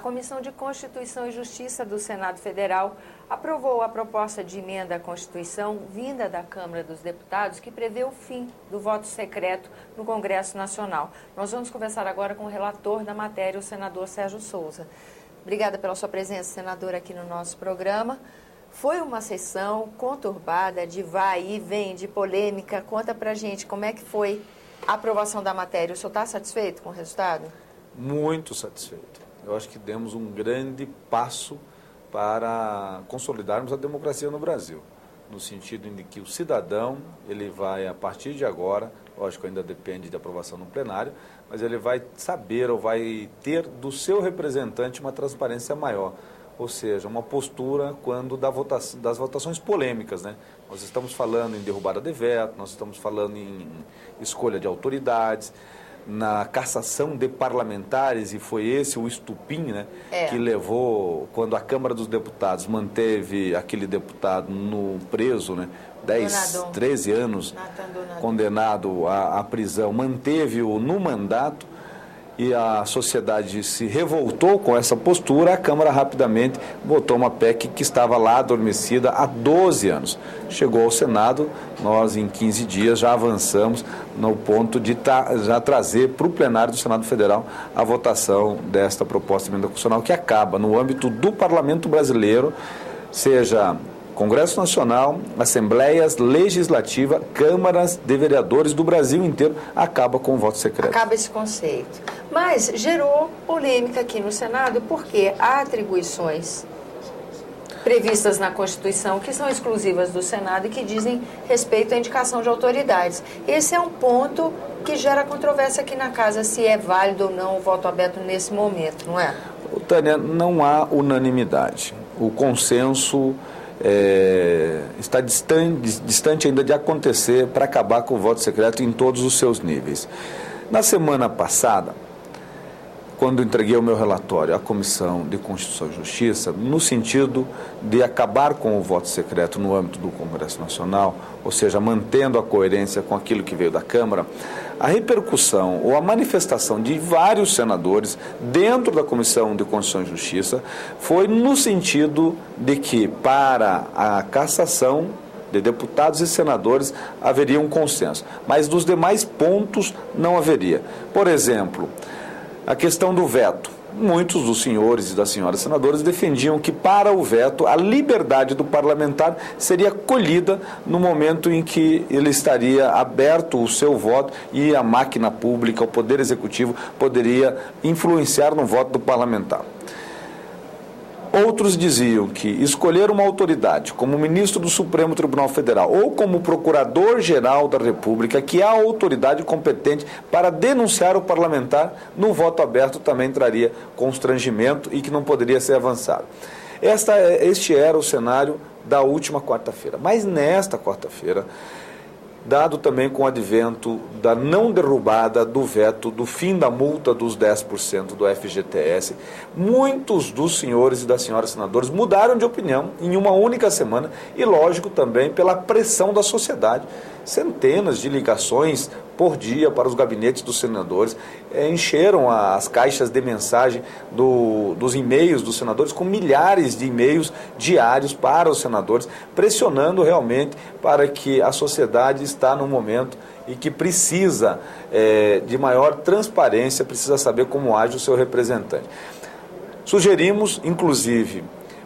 Comissão de Constituição e Justiça do Senado Federal aprovou a proposta de emenda à Constituição vinda da Câmara dos Deputados que prevê o fim do voto secreto no Congresso Nacional. Nós vamos conversar agora com o relator da matéria, o senador Sérgio Souza. Obrigada pela sua presença, senador, aqui no nosso programa. Foi uma sessão conturbada, de vai e vem, de polêmica. Conta pra gente como é que foi a aprovação da matéria. O senhor está satisfeito com o resultado? Muito satisfeito. Eu acho que demos um grande passo para consolidarmos a democracia no Brasil, no sentido de que o cidadão, ele vai, a partir de agora, lógico, ainda depende de aprovação no plenário, mas ele vai saber ou vai ter do seu representante uma transparência maior, ou seja, uma postura quando das votações polêmicas, né? Nós estamos falando em derrubada de veto, nós estamos falando em escolha de autoridades, na cassação de parlamentares, e foi esse o estupim, né, que levou, quando a Câmara dos Deputados manteve aquele deputado no preso, né, 13 anos, condenado à prisão, manteve-o no mandato, e a sociedade se revoltou com essa postura. A Câmara rapidamente votou uma PEC que estava lá adormecida há 12 anos. Chegou ao Senado, nós em 15 dias já avançamos no ponto de já trazer para o plenário do Senado Federal a votação desta proposta de emenda constitucional que acaba no âmbito do Parlamento Brasileiro, seja Congresso Nacional, Assembleias Legislativas, Câmaras de Vereadores do Brasil inteiro, acaba com o voto secreto. Acaba esse conceito. Mas gerou polêmica aqui no Senado porque há atribuições previstas na Constituição que são exclusivas do Senado e que dizem respeito à indicação de autoridades. Esse é um ponto que gera controvérsia aqui na casa, se é válido ou não o voto aberto nesse momento, não é? Tânia, não há unanimidade. O consenso está distante ainda de acontecer para acabar com o voto secreto em todos os seus níveis. Na semana passada, quando entreguei o meu relatório à Comissão de Constituição e Justiça, no sentido de acabar com o voto secreto no âmbito do Congresso Nacional, ou seja, mantendo a coerência com aquilo que veio da Câmara, a repercussão ou a manifestação de vários senadores dentro da Comissão de Constituição e Justiça foi no sentido de que, para a cassação de deputados e senadores, haveria um consenso, mas dos demais pontos não haveria. Por exemplo, a questão do veto. Muitos dos senhores e das senhoras senadores defendiam que, para o veto, a liberdade do parlamentar seria colhida no momento em que ele estaria aberto o seu voto e a máquina pública, o Poder Executivo, poderia influenciar no voto do parlamentar. Outros diziam que escolher uma autoridade como ministro do Supremo Tribunal Federal ou como procurador-geral da República, que é a autoridade competente para denunciar o parlamentar, no voto aberto também traria constrangimento e que não poderia ser avançado. Este era o cenário da última quarta-feira. Mas nesta quarta-feira, dado também com o advento da não derrubada do veto, do fim da multa dos 10% do FGTS, muitos dos senhores e das senhoras senadores mudaram de opinião em uma única semana e, lógico, também pela pressão da sociedade. Centenas de ligações por dia para os gabinetes dos senadores, encheram as caixas de mensagem dos e-mails dos senadores com milhares de e-mails diários para os senadores, pressionando realmente para que a sociedade está num momento e que precisa de maior transparência, precisa saber como age o seu representante. Sugerimos, inclusive,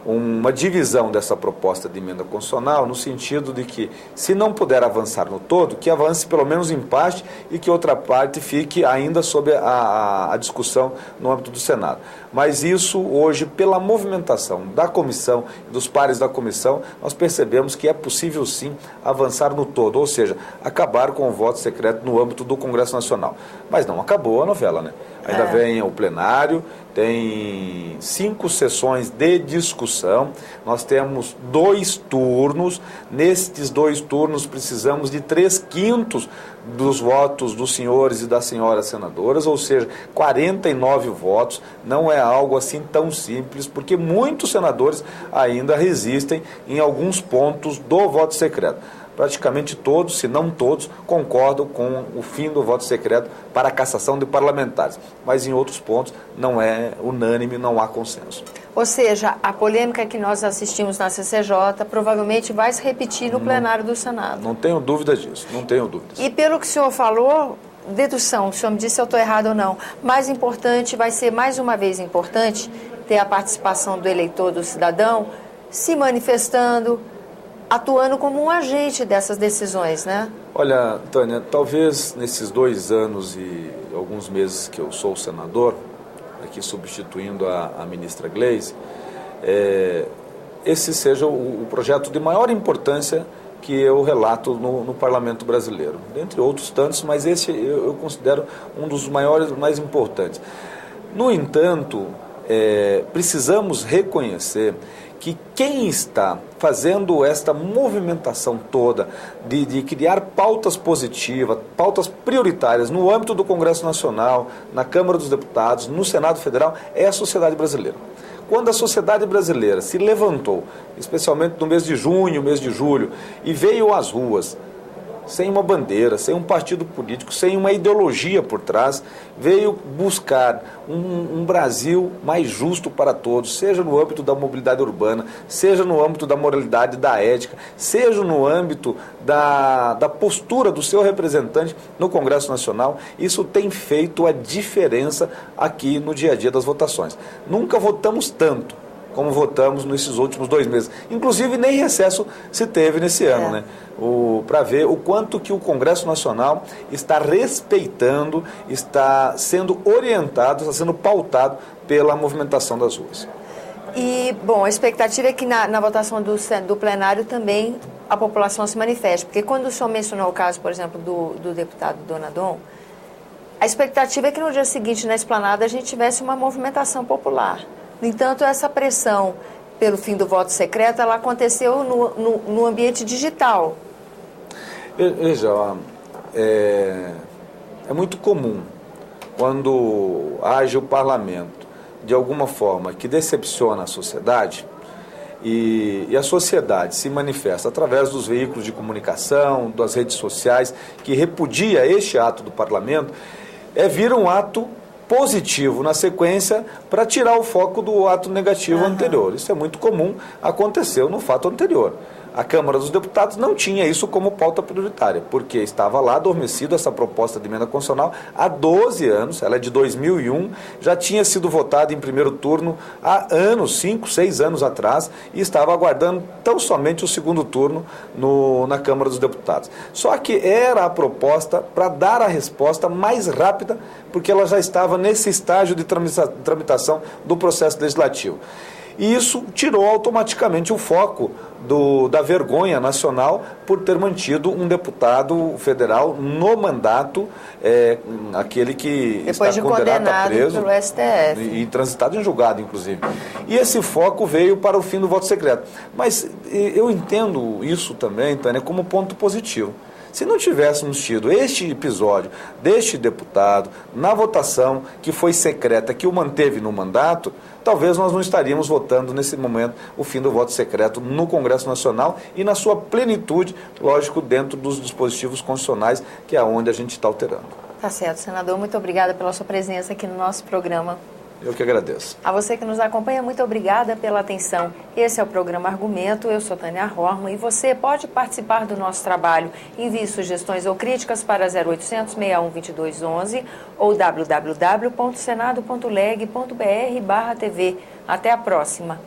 uma divisão dessa proposta de emenda constitucional no sentido de que, se não puder avançar no todo, que avance pelo menos em parte e que outra parte fique ainda sob a discussão no âmbito do Senado. Mas isso hoje, pela movimentação da comissão e dos pares da comissão, nós percebemos que é possível sim avançar no todo, ou seja, acabar com o voto secreto no âmbito do Congresso Nacional. Mas não acabou a novela, né? Ainda vem o plenário, tem 5 sessões de discussão, nós temos 2 turnos, nestes 2 turnos precisamos de 3/5 dos votos dos senhores e das senhoras senadoras, ou seja, 49 votos, não é algo assim tão simples, porque muitos senadores ainda resistem em alguns pontos do voto secreto. praticamente todos, se não todos, concordam com o fim do voto secreto para a cassação de parlamentares. Mas em outros pontos não é unânime, não há consenso. Ou seja, a polêmica que nós assistimos na CCJ provavelmente vai se repetir no plenário do Senado. Não tenho dúvida disso, não tenho dúvidas. E pelo que o senhor falou, dedução, o senhor me disse se eu estou errado ou não, mais importante, vai ser mais uma vez importante ter a participação do eleitor, do cidadão, se manifestando, atuando como um agente dessas decisões, né? Olha, Tânia, talvez nesses 2 anos e alguns meses que eu sou senador, aqui substituindo a ministra Gleisi, esse seja o projeto de maior importância que eu relato no Parlamento Brasileiro. Dentre outros tantos, mas esse eu considero um dos maiores, mais importantes. No entanto, precisamos reconhecer que quem está fazendo esta movimentação toda de criar pautas positivas, pautas prioritárias no âmbito do Congresso Nacional, na Câmara dos Deputados, no Senado Federal, é a sociedade brasileira. Quando a sociedade brasileira se levantou, especialmente no mês de junho, mês de julho, e veio às ruas, sem uma bandeira, sem um partido político, sem uma ideologia por trás, veio buscar um Brasil mais justo para todos, seja no âmbito da mobilidade urbana, seja no âmbito da moralidade, da ética, seja no âmbito da postura do seu representante no Congresso Nacional. Isso tem feito a diferença aqui no dia a dia das votações. Nunca votamos tanto como votamos nesses últimos 2 meses. Inclusive, nem recesso se teve nesse ano, né? Para ver o quanto que o Congresso Nacional está respeitando, está sendo orientado, está sendo pautado pela movimentação das ruas. E, bom, a expectativa é que na votação do plenário também a população se manifeste, porque quando o senhor mencionou o caso, por exemplo, do deputado Donadon, a expectativa é que no dia seguinte, na esplanada, a gente tivesse uma movimentação popular. No entanto, essa pressão pelo fim do voto secreto, ela aconteceu no ambiente digital. Veja, é muito comum quando age o parlamento de alguma forma que decepciona a sociedade e a sociedade se manifesta através dos veículos de comunicação, das redes sociais, que repudia este ato do parlamento, vir um ato positivo na sequência para tirar o foco do ato negativo anterior. Isso é muito comum, aconteceu no fato anterior. A Câmara dos Deputados não tinha isso como pauta prioritária, porque estava lá adormecido essa proposta de emenda constitucional há 12 anos, ela é de 2001, já tinha sido votada em primeiro turno há anos, 5, 6 anos atrás, e estava aguardando tão somente o segundo turno na Câmara dos Deputados. Só que era a proposta para dar a resposta mais rápida, porque ela já estava nesse estágio de tramitação do processo legislativo. E isso tirou automaticamente o foco da vergonha nacional por ter mantido um deputado federal no mandato, aquele que depois está condenado, preso pelo STF. E transitado em julgado, inclusive. E esse foco veio para o fim do voto secreto. Mas eu entendo isso também, Tânia, como ponto positivo. Se não tivéssemos tido este episódio deste deputado na votação que foi secreta, que o manteve no mandato, talvez nós não estaríamos votando nesse momento o fim do voto secreto no Congresso Nacional e na sua plenitude, lógico, dentro dos dispositivos constitucionais, que é onde a gente está alterando. Tá certo, senador. Muito obrigada pela sua presença aqui no nosso programa. Eu que agradeço. A você que nos acompanha, muito obrigada pela atenção. Esse é o programa Argumento, eu sou Tânia Horman e você pode participar do nosso trabalho. Envie sugestões ou críticas para 0800 61 2211 ou www.senado.leg.br/TV. Até a próxima.